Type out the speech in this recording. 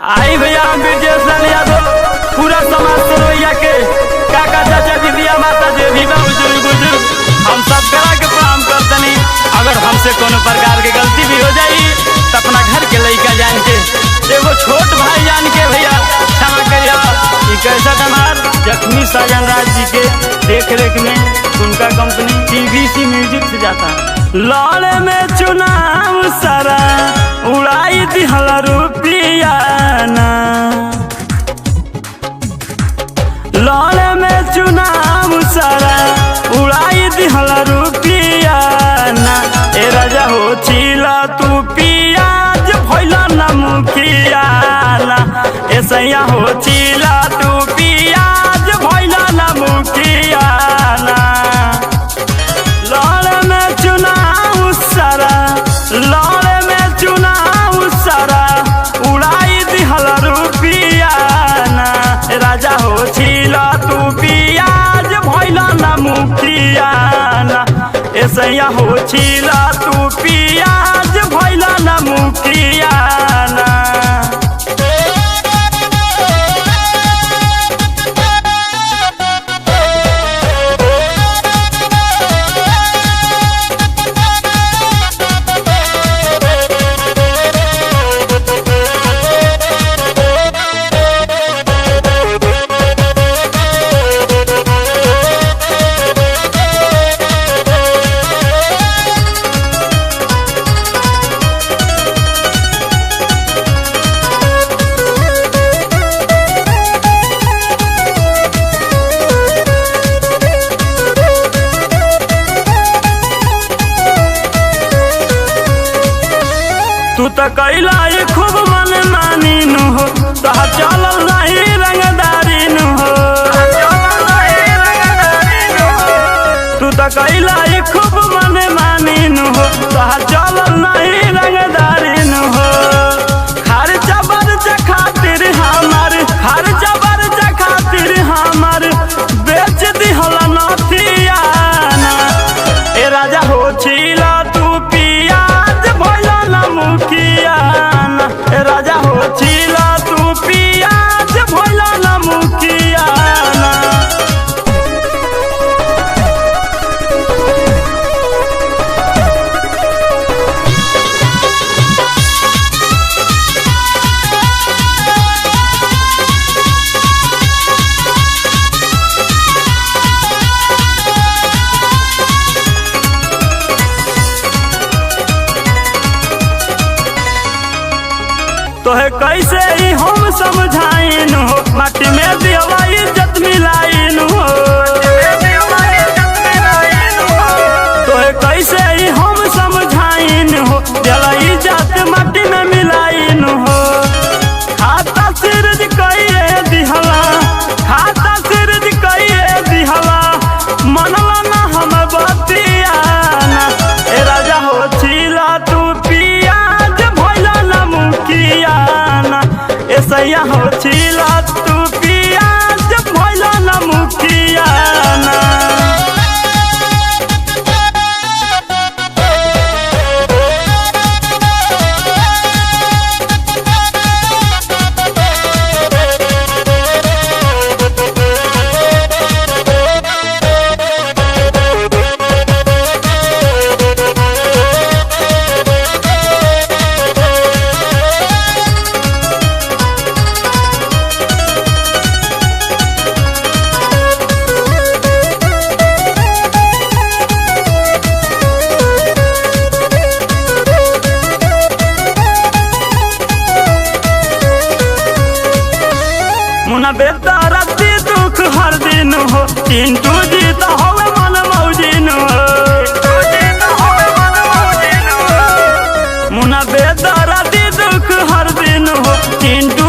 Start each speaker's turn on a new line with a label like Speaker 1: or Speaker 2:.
Speaker 1: आई भैया हम ब्रजेश लाल यादव पूरा समाज सरवैया के काका चाचा दीदिया माता जे भी बुजुर्ग हम सब करा के प्रणाम करतनी। अगर हमसे कोनो प्रकार के गलती भी हो जाई तो अपना घर के लड़का जान के एगो छोट भाई जान के भैया क्षमा करिया। कैसा हमार जख्मी साजन राज जी के देख रेख में उनका कंपनी TVC म्यूजिक से जाता लड़े में चुनाव सारा उड़ाई दिहल रुपिया ना, लड़े में चुनाव सारा उड़ाई दिहल रुपिया ना। ए राजा हो चिला तू पियाज भइला ना मुखिया ना, ए सैया हो चिला तू पियाज भइला ना मुखिया ना। लड़े में चुनाव सारा, लड़े में चुनाव सारा उड़ाई दिहल रुपिया ना। राजा हो चिला तू पियाज भइला ना मुखिया ना, ए सैया हो चिला तू पियाज भइला ना मुखिया ना। तू तो कैला खूब मन मानी नु हो, तहा चलल नहीं रंगदारी नु हो। तू तो कैला खूब मन मानी नु हो, तहा चलल नहीं रंगदारी नु हो। खर्चा बर्चा खातिर हमार, खर्चा बर्चा खातिर हमार बेच दिहल नथिया ना। ए राजा हो छिला तू पियाज भइला ना मुखिया ना, ए राजा हो छिला तू पियाज भइला ना मुखिया ना। तोहे कैसे ही हम समझाइन हो, माटी में दिहवा इज्जत मिलाइन हो। तोहे कैसे ही हम समझाइन हो, दिहवा इज्जत माटी में मिलाइन हो। खाता सिरज कइए दिहला, खाता सिरज कइए दिहला, मनला ना हम बतिया ना। ए राजा हो छिला तू पियाज भइला ना मुखिया ना, ए सैया हो छिला तू पियाज भइला ना मुखिया ना। मुना बेटा राती दुख हर दिन हो, चिंटू जी तो होवे मन मौजिन हो। मुना बेटा राती दुख हर दिन हो, चिंटू